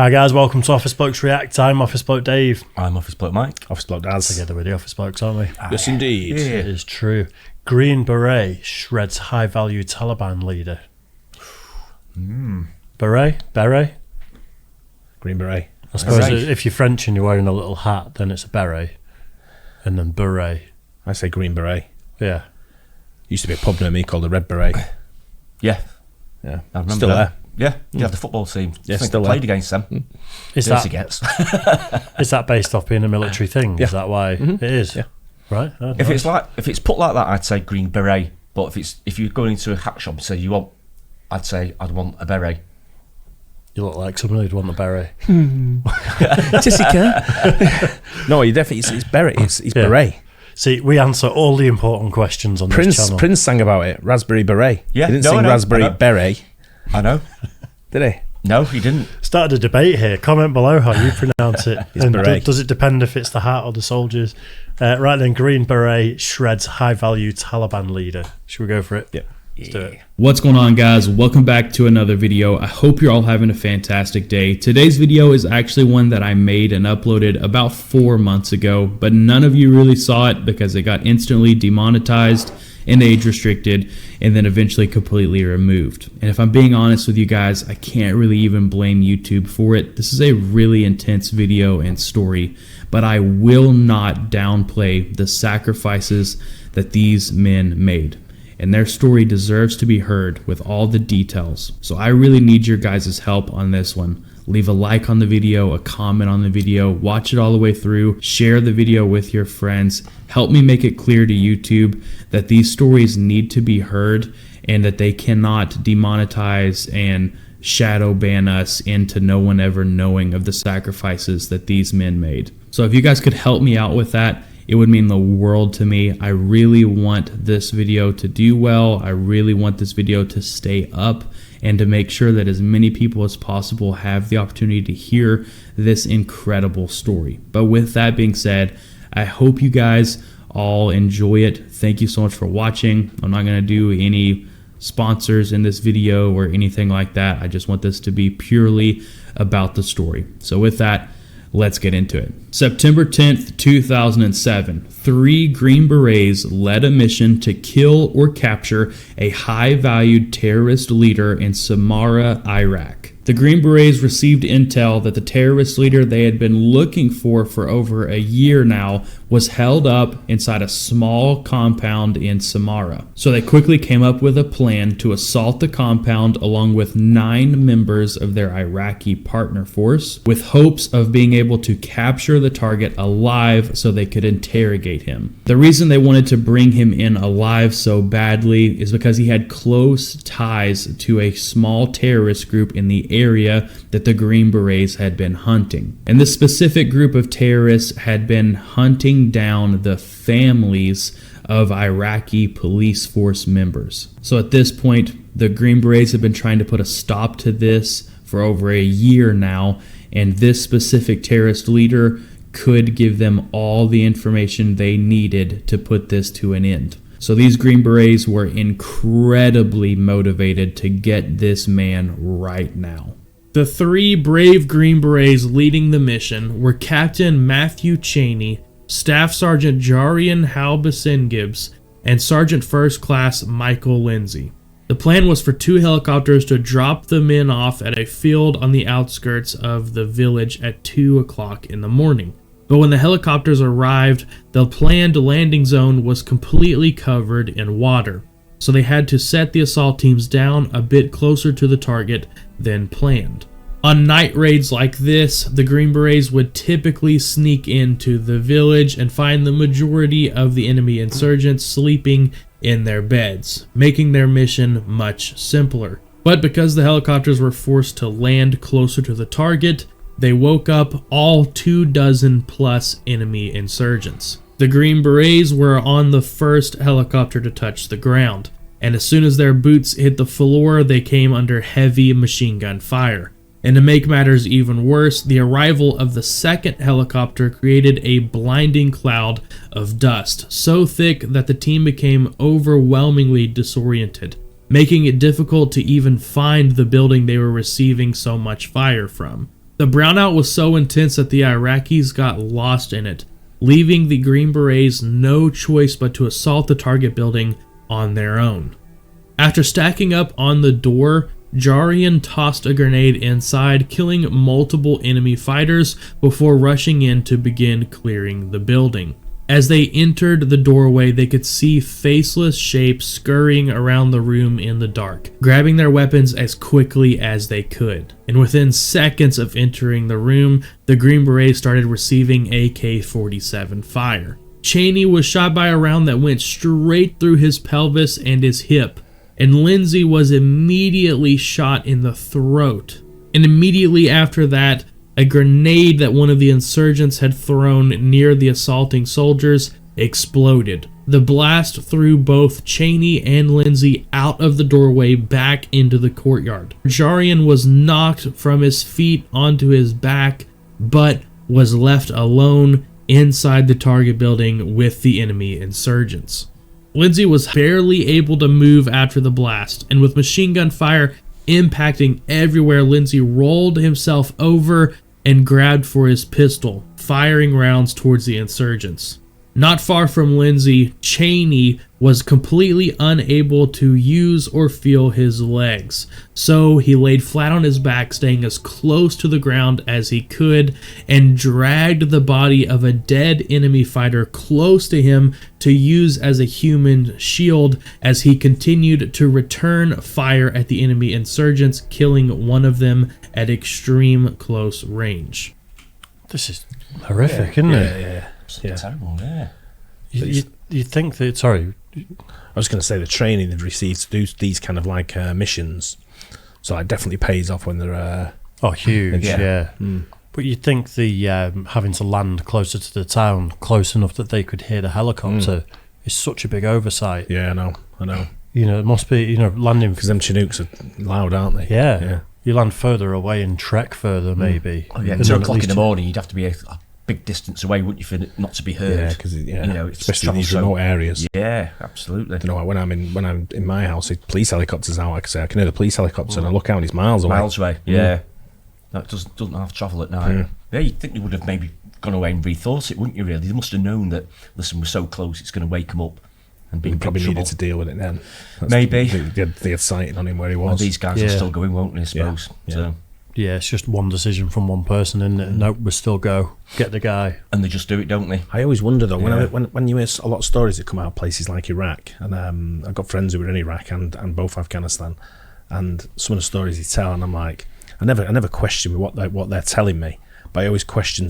Hi guys, welcome to Office Blokes React. I'm Office Bloke Dave. I'm Office Bloke Mike. Office Bloke Daz. Together with the Office Blokes, aren't we? Yes, indeed. It is true. Green Beret shreds high-value Taliban leader. Beret? Green Beret. I suppose if you're French and you're wearing a little hat, then it's a beret. And then beret. I say Green Beret. Yeah. Used to be a pub near me called the Red Beret. Yeah, Yeah, I remember still that. there. Yeah, the football team. Yeah, I think still they there. played against them. Is Dirty that, gets. is that based off being a military thing? Yeah. Is that why it is? Yeah. Right. Oh, If nice. it's put like that, I'd say Green Beret. But if you're going into a hat shop and say you want, I'd say I'd want a beret. You look like someone who'd want a beret. Jessica. No, you definitely. It's Beret. It's Yeah. Beret. See, we answer all the important questions on this channel. Prince sang about it. Raspberry Beret. Yeah, he didn't no, sing I know, Raspberry I know. Beret, I know. did he? No, he didn't. Started a debate here. Comment below how you pronounce it. It's And beret. does it depend if it's the hat or the soldiers? Right then, Green Beret shreds high-value Taliban leader. Should we go for it? Yeah. Let's do it. What's going on, guys? Welcome back to another video. I hope you're all having a fantastic day. Today's video is actually one that I made and uploaded about 4 months ago, but none of you really saw it because it got instantly demonetized and age restricted and then eventually completely removed. And if I'm being honest with you guys, I can't really even blame YouTube for it. This is a really intense video and story, but I will not downplay the sacrifices that these men made. And their story deserves to be heard with all the details. So I really need your guys' help on this one. Leave a like on the video, a comment on the video, watch it all the way through, share the video with your friends. Help me make it clear to YouTube that these stories need to be heard and that they cannot demonetize and shadow ban us into no one ever knowing of the sacrifices that these men made. So if you guys could help me out with that, it would mean the world to me. I really want this video to do well. I really want this video to stay up and to make sure that as many people as possible have the opportunity to hear this incredible story. But with that being said, I hope you guys all enjoy it. Thank you so much for watching. I'm not gonna do any sponsors in this video or anything like that. I just want this to be purely about the story. So with that, let's get into it. September 10th, 2007, 3 Green Berets led a mission to kill or capture a high-valued terrorist leader in Samarra, Iraq. The Green Berets received intel that the terrorist leader they had been looking for over a year now was held up inside a small compound in Samarra. So they quickly came up with a plan to assault the compound along with 9 members of their Iraqi partner force, with hopes of being able to capture the target alive so they could interrogate him. The reason they wanted to bring him in alive so badly is because he had close ties to a small terrorist group in the area that the Green Berets had been hunting. And this specific group of terrorists had been hunting down the families of Iraqi police force members. So at this point, the Green Berets have been trying to put a stop to this for over a year now, and this specific terrorist leader could give them all the information they needed to put this to an end. So these Green Berets were incredibly motivated to get this man right now. The 3 brave Green Berets leading the mission were Captain Matthew Cheney, Staff Sergeant Jarian Halbison-Gibbs, and Sergeant First Class Michael Lindsay. The plan was for 2 helicopters to drop the men off at a field on the outskirts of the village at 2 o'clock in the morning. But when the helicopters arrived, the planned landing zone was completely covered in water, so they had to set the assault teams down a bit closer to the target than planned. On night raids like this, the Green Berets would typically sneak into the village and find the majority of the enemy insurgents sleeping in their beds, making their mission much simpler. But because the helicopters were forced to land closer to the target, they woke up all 24+ enemy insurgents. The Green Berets were on the first helicopter to touch the ground, and as soon as their boots hit the floor, they came under heavy machine gun fire. And to make matters even worse, the arrival of the second helicopter created a blinding cloud of dust, so thick that the team became overwhelmingly disoriented, making it difficult to even find the building they were receiving so much fire from. The brownout was so intense that the Iraqis got lost in it, leaving the Green Berets no choice but to assault the target building on their own. After stacking up on the door, Jarian tossed a grenade inside, killing multiple enemy fighters before rushing in to begin clearing the building. As they entered the doorway, they could see faceless shapes scurrying around the room in the dark, grabbing their weapons as quickly as they could. And within seconds of entering the room, the Green Berets started receiving AK-47 fire. Cheney was shot by a round that went straight through his pelvis and his hip, and Lindsay was immediately shot in the throat. And immediately after that, a grenade that one of the insurgents had thrown near the assaulting soldiers exploded. The blast threw both Cheney and Lindsay out of the doorway back into the courtyard. Jarian was knocked from his feet onto his back, but was left alone inside the target building with the enemy insurgents. Lindsay was barely able to move after the blast, and with machine gun fire impacting everywhere, Lindsay rolled himself over and grabbed for his pistol, firing rounds towards the insurgents. Not far from Lindsay, Cheney was completely unable to use or feel his legs, so he laid flat on his back, staying as close to the ground as he could, and dragged the body of a dead enemy fighter close to him to use as a human shield as he continued to return fire at the enemy insurgents, killing one of them at extreme close range. This is horrific, isn't it? Yeah. Terrible, yeah. You think that... Sorry. I was going to say the training they've received to do these kind of like missions, so it definitely pays off when they're Huge, yeah. Mm. But you'd think the having to land closer to the town, close enough that they could hear the helicopter, is such a big oversight. Yeah, I know. You know, it must be, landing... Because them Chinooks are loud, aren't they? Yeah. You land further away and trek further, maybe. Oh, yeah, And 2 then at o'clock in least the morning, you'd have to be a big distance away, wouldn't you, for it not to be heard? Yeah, because it's especially in these remote areas. Yeah, absolutely. When I'm in my house, if police helicopters out, I can hear the police helicopter, and I look out, and it's miles away. Miles away, yeah. No, it doesn't have to travel at night. Yeah, you'd think they would have maybe gone away and rethought it, wouldn't you? Really, they must have known that. Listen, we're so close, it's going to wake them up, and be They in probably trouble. needed to deal with it then. Maybe. They had sighting on him where he Well, was. these guys are still going, won't they? I suppose. Yeah. So. Yeah, it's just one decision from one person, isn't it? Nope, we still go. Get the guy. And they just do it, don't they? I always wonder though, when you hear a lot of stories that come out of places like Iraq, and I've got friends who were in Iraq and both Afghanistan, and some of the stories they tell, and I'm like, I never question what they're telling me, but I always question.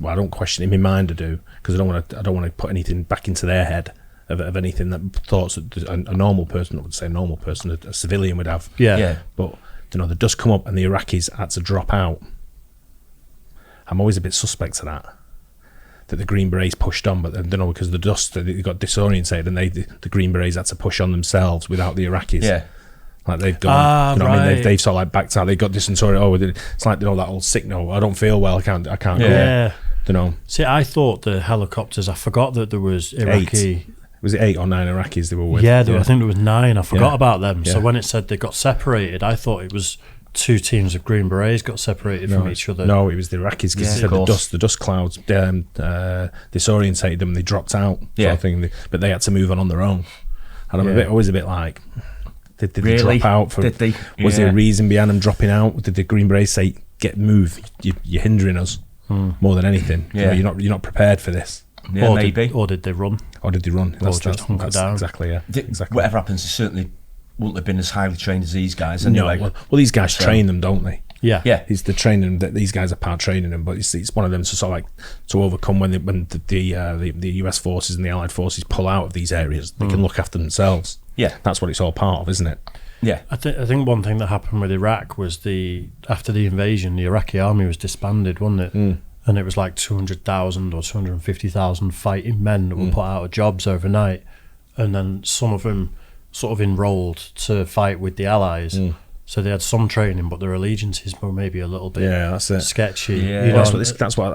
Well, I don't question it in my mind. I do, because I don't want to put anything back into their head of anything that thoughts that a normal person, I would say a normal person, a civilian would have. Yeah. But the dust come up and the Iraqis had to drop out. I'm always a bit suspect of that the Green Berets pushed on, but because the dust, they got disorientated, and the Green Berets had to push on themselves without the Iraqis. Yeah. Like they've done, right. I mean? They've sort of like backed out. They got disorientated. It's like that old signal. I don't feel well. I can't Yeah. go. See, I thought the helicopters, I forgot that there was Iraqi... Was it 8 or 9 Iraqis they were with? Yeah, I think there was 9. I forgot about them. Yeah. So when it said they got separated, I thought it was 2 teams of Green Berets got separated from each other. No, it was the Iraqis, because they said the dust clouds disorientated them and they dropped out. Sort of thing. But they had to move on their own. And I'm always a bit like, did they drop out? Did they? Was there a reason behind them dropping out? Did the Green Berets say, move, you're hindering us more than anything? Yeah. You're not prepared for this. Yeah, maybe. Or did they run? Or did they run? Or just hunker down. Exactly, yeah. Exactly. Whatever happens, they certainly wouldn't have been as highly trained as these guys anyway. No, well, these guys train them, don't they? Yeah. He's the training that these guys are part training them, but it's one of them to sort of like to overcome when the US forces and the Allied forces pull out of these areas. They can look after themselves. Yeah, that's what it's all part of, isn't it? Yeah, I think one thing that happened with Iraq was after the invasion, the Iraqi army was disbanded, wasn't it? And it was like 200,000 or 250,000 fighting men that were put out of jobs overnight, and then some of them sort of enrolled to fight with the Allies. So they had some training, but their allegiances were maybe a little bit that's it. sketchy. Yeah. That's what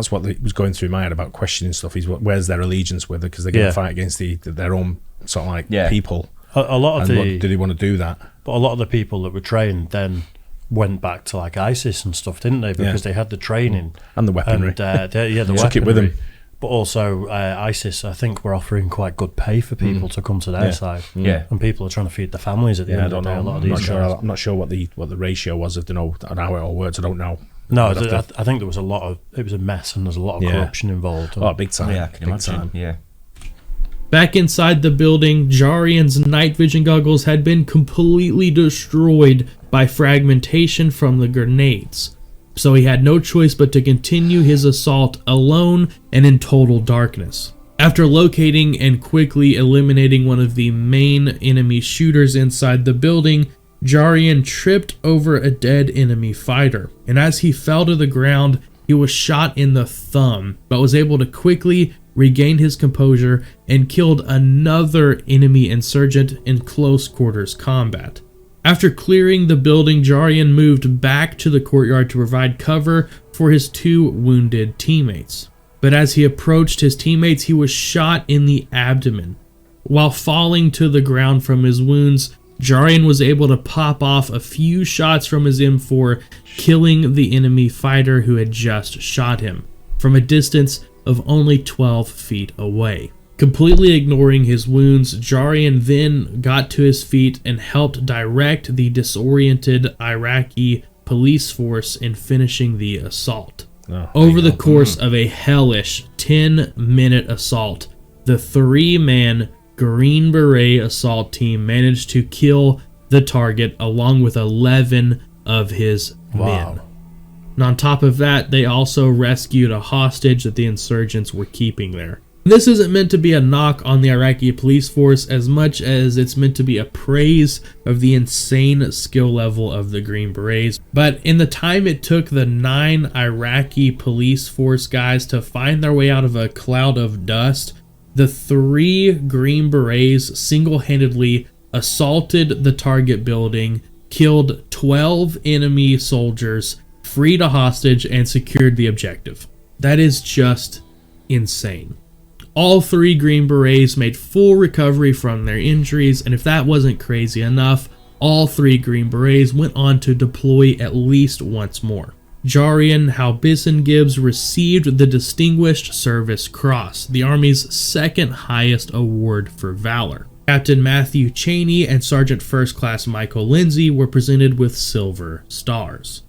was going through my head about questioning stuff. Is where's their allegiance with it, because they're going to fight against their own sort of like people. A lot of do they want to do that? But a lot of the people that were trained then went back to like ISIS and stuff, didn't they? Because they had the training and the weaponry. And, the weaponry. Took it with them. But also ISIS, I think, were offering quite good pay for people to come to their side. Yeah. And people are trying to feed their families at the end of the day. A lot of these guys. I'm not sure what the ratio was. If they know how it all works, I don't know. No, I think there was it was a mess, and there's a lot of corruption involved. Oh, big time. Yeah, I can imagine. Time. Yeah. Back inside the building, Jarian's night vision goggles had been completely destroyed by fragmentation from the grenades, so he had no choice but to continue his assault alone and in total darkness. After locating and quickly eliminating one of the main enemy shooters inside the building, Jarian tripped over a dead enemy fighter, and as he fell to the ground, he was shot in the thumb, but was able to quickly regain his composure and killed another enemy insurgent in close quarters combat. After clearing the building, Jarian moved back to the courtyard to provide cover for his 2 wounded teammates. But as he approached his teammates, he was shot in the abdomen. While falling to the ground from his wounds, Jarian was able to pop off a few shots from his M4, killing the enemy fighter who had just shot him, from a distance of only 12 feet away. Completely ignoring his wounds, Jarian then got to his feet and helped direct the disoriented Iraqi police force in finishing the assault. Over the course of a hellish 10-minute assault, the 3-man Green Beret assault team managed to kill the target along with 11 of his men. And on top of that, they also rescued a hostage that the insurgents were keeping there. This isn't meant to be a knock on the Iraqi police force as much as it's meant to be a praise of the insane skill level of the Green Berets. But in the time it took the 9 Iraqi police force guys to find their way out of a cloud of dust, the 3 Green Berets single-handedly assaulted the target building, killed 12 enemy soldiers, freed a hostage, and secured the objective. That is just insane. All 3 Green Berets made full recovery from their injuries, and if that wasn't crazy enough, all 3 Green Berets went on to deploy at least once more. Jarian Halbison-Gibbs received the Distinguished Service Cross, the Army's 2nd highest award for valor. Captain Matthew Cheney and Sergeant First Class Michael Lindsay were presented with Silver Stars.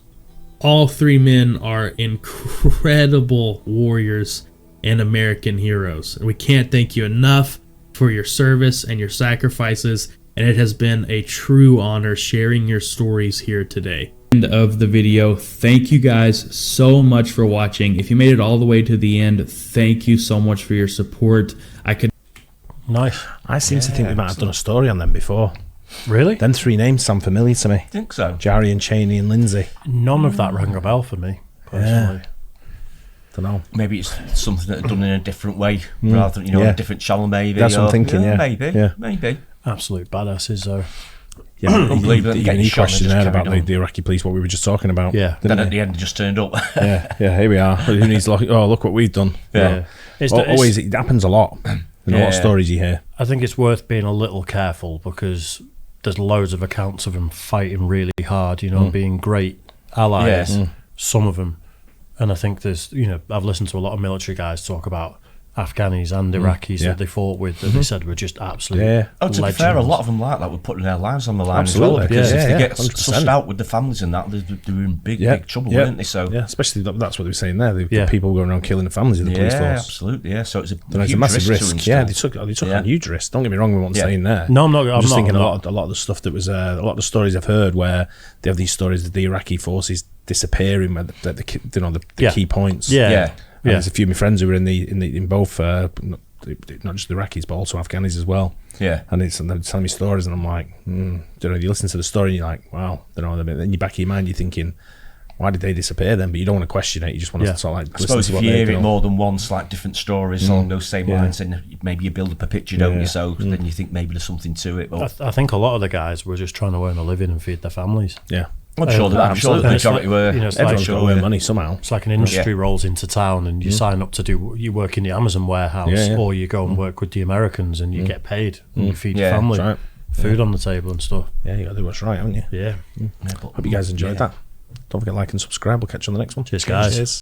All 3 men are incredible warriors and American heroes. We can't thank you enough for your service and your sacrifices, and it has been a true honor sharing your stories here today. End of the video. Thank you guys so much for watching. If you made it all the way to the end, thank you so much for your support. Nice. I seem to think we might have done a story on them before. Really? Them 3 names sound familiar to me. I think so. Jarian, Cheney and Lindsay. None of that rang a bell for me, personally. Don't know. Maybe it's something that done in a different way, rather than, on a different channel, maybe. That's what I'm thinking, Maybe. Absolute badasses, though. Yeah, Unbelievable. Any question there about the Iraqi police, what we were just talking about. Yeah. Then at the end, it just turned up. yeah, here we are. Who needs look what we've done. Yeah. Always, it happens a lot. A lot of stories you hear. I think it's worth being a little careful because there's loads of accounts of them fighting really hard, being great allies, some of them. And I think there's, I've listened to a lot of military guys talk about Afghanis and Iraqis that they fought with that they said were just absolute to be fair, a lot of them like that were putting their lives on the line as well, because if they get sussed out with the families and that, they're in big trouble, weren't they? So especially that's what they were saying there. The people going around killing the families of the police force. Absolutely, so it's a massive risk. Yeah, they took a huge risk. Don't get me wrong with what I'm saying there. No, I'm not. I'm just thinking a lot of the stuff that was a lot of the stories I've heard where they have these stories of the Iraqi forces disappearing at the key points. There's a few of my friends who were in both, not just the Iraqis but also Afghanis as well. Yeah, and they're telling me stories, and I'm like, you listen to the story, and you're like, wow, then in the back of your mind you're thinking, why did they disappear then? But you don't want to question it. You just want to sort of like. I suppose if you hear it more than once, like different stories along those same lines, and maybe you build up a picture, don't you? So then you think maybe there's something to it. But I think a lot of the guys were just trying to earn a living and feed their families. Yeah. I'm sure the majority were. Everyone's got to earn money somehow. It's like an industry rolls into town and you sign up to you work in the Amazon warehouse or you go and work with the Americans and you get paid and you feed your family. Right. food on the table and stuff. Yeah, you got to do what's right, haven't you? Yeah. Yeah, but- Hope you guys enjoyed that. Don't forget to like and subscribe. We'll catch you on the next one. Cheers, guys. Cheers.